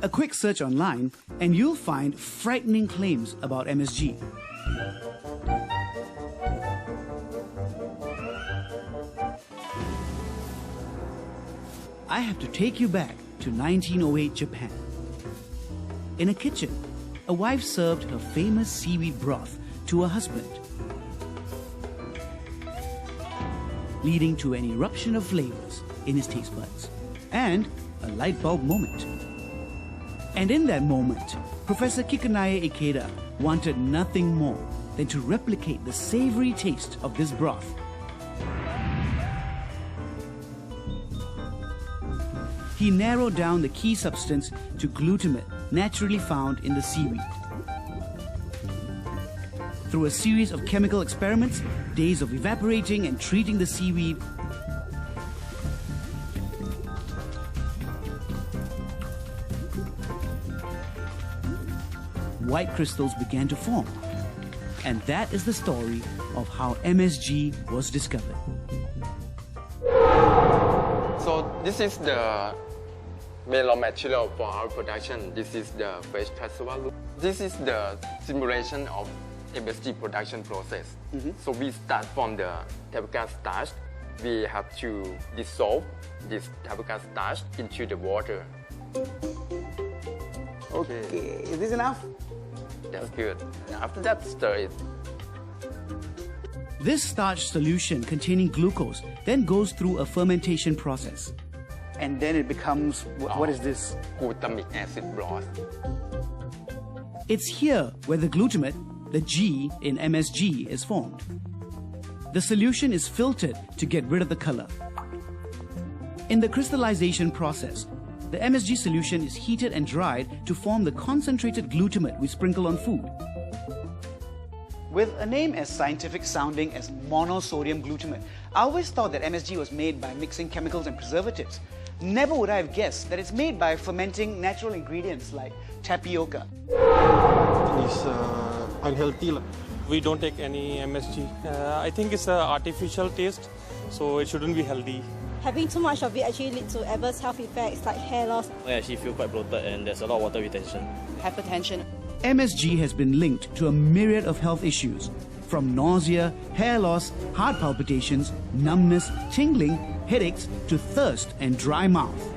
A quick search online and you'll find frightening claims about MSG. I have to take you back to 1908 Japan. In a kitchen, a wife served her famous seaweed broth to her husband, leading to an eruption of flavors in his taste buds and a light bulb moment. And in that moment, Professor Kikunae Ikeda wanted nothing more than to replicate the savory taste of this broth. He narrowed down the key substance to glutamate naturally found in the seaweed. Through a series of chemical experiments, days of evaporating and treating the seaweed, white crystals began to form. And that is the story of how MSG was discovered. So this is the main raw material for our production. This is the fresh cassava root. This is the simulation of MSG production process. So we start from the tapioca starch. We have to dissolve this tapioca starch into the water. Okay, is this enough? That's good. After that, stir it. This starch solution containing glucose then goes through a fermentation process. And then it becomes, what is this? Glutamic acid broth. It's here where the glutamate, the G in MSG, is formed. The solution is filtered to get rid of the color. In the crystallization process, the MSG solution is heated and dried to form the concentrated glutamate we sprinkle on food. With a name as scientific sounding as Monosodium Glutamate, I always thought that MSG was made by mixing chemicals and preservatives. Never would I have guessed that it's made by fermenting natural ingredients like tapioca. It's unhealthy. We don't take any MSG. I think it's an artificial taste, so it shouldn't be healthy. Having too much of it actually leads to adverse health effects like hair loss. I actually feel quite bloated and there's a lot of water retention. Hypertension. MSG has been linked to a myriad of health issues, from nausea, hair loss, heart palpitations, numbness, tingling, headaches, to thirst and dry mouth.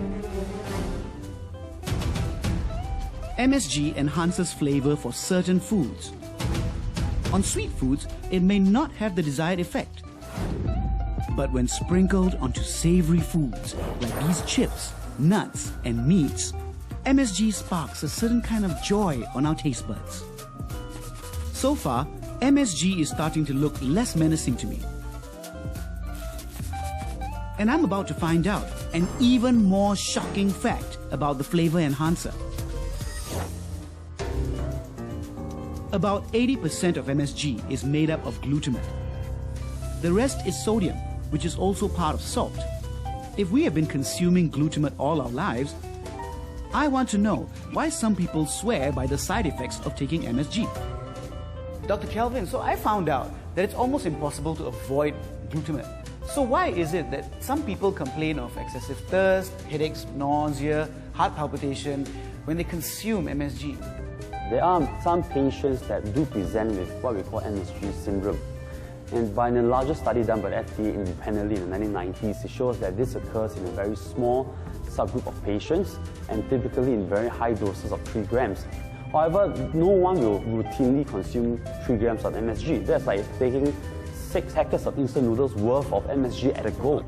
MSG enhances flavor for certain foods. On sweet foods, it may not have the desired effect. But when sprinkled onto savory foods like these chips, nuts, and meats, MSG sparks a certain kind of joy on our taste buds. So far, MSG is starting to look less menacing to me. And I'm about to find out an even more shocking fact about the flavor enhancer. About 80% of MSG is made up of glutamate. The rest is sodium, which is also part of salt. If we have been consuming glutamate all our lives, I want to know why some people swear by the side effects of taking MSG. Dr. Kelvin, so I found out that it's almost impossible to avoid glutamate. So why is it that some people complain of excessive thirst, headaches, nausea, heart palpitation when they consume MSG? There are some patients that do present with what we call MSG syndrome. And by a larger study done by the FDA independently in the 1990s, it shows that this occurs in a very small subgroup of patients and typically in very high doses of 3 grams. However, no one will routinely consume 3 grams of MSG. That's like taking 6 packets of instant noodles worth of MSG at a go.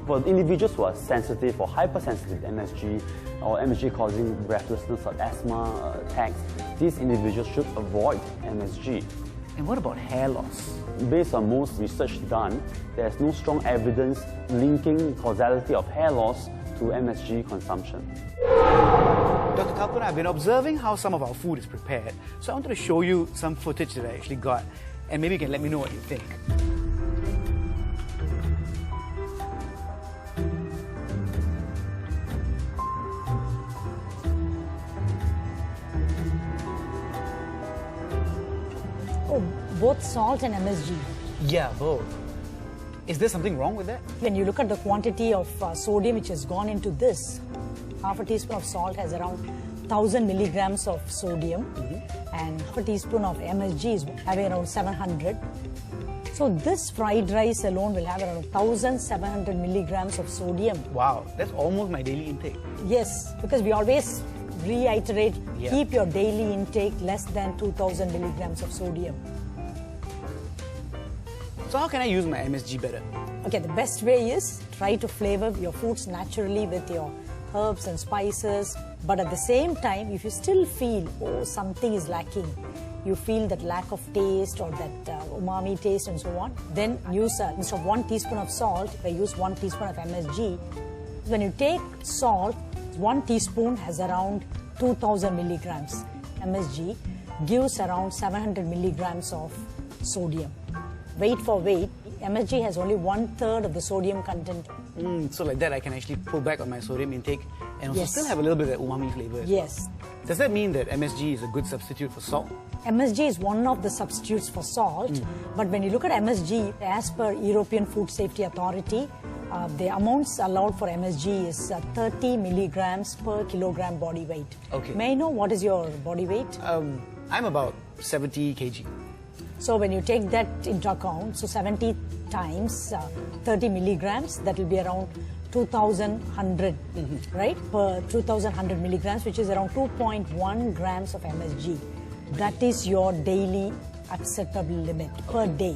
For individuals who are sensitive or hypersensitive to MSG, or MSG causing breathlessness or asthma attacks, these individuals should avoid MSG. And what about hair loss? Based on most research done, there's no strong evidence linking causality of hair loss to MSG consumption. Dr. Kalpana, I've been observing how some of our food is prepared, so I wanted to show you some footage that I actually got, and maybe you can let me know what you think. Oh, both salt and MSG. Yeah, both. Is there something wrong with that? When you look at the quantity of sodium which has gone into this, half a teaspoon of salt has around 1000 milligrams of sodium, and half a teaspoon of MSG is having around 700. So this fried rice alone will have around 1700 milligrams of sodium. Wow, that's almost my daily intake. Yes, because we always reiterate, Yeah. keep your daily intake less than 2000 milligrams of sodium. So how can I use my MSG better? Okay, the best way is try to flavor your foods naturally with your herbs and spices, but at the same time, if you still feel, oh, something is lacking, you feel that lack of taste or that umami taste and so on, then use, instead of 1 teaspoon of salt, if I use 1 teaspoon of MSG, when you take salt, 1 teaspoon has around 2000 milligrams. MSG gives around 700 milligrams of sodium. Weight for weight, MSG has only 1/3 of the sodium content. So like that I can actually pull back on my sodium intake and also Yes. still have a little bit of umami flavor as well. Yes. Does that mean that MSG is a good substitute for salt? MSG is one of the substitutes for salt, but when you look at MSG, as per European Food Safety Authority, the amounts allowed for MSG is 30 milligrams per kilogram body weight. Okay. May I know what is your body weight? I'm about 70 kg. So when you take that into account, so 70 times 30 milligrams, that will be around 2100, right? Per 2100 milligrams, which is around 2.1 grams of MSG. That is your daily acceptable limit per day.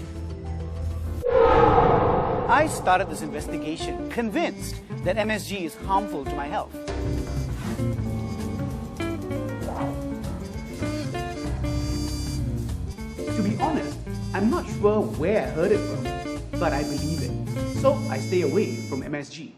I started this investigation convinced that MSG is harmful to my health. To be honest, I'm not sure where I heard it from, but I believe it. So I stay away from MSG.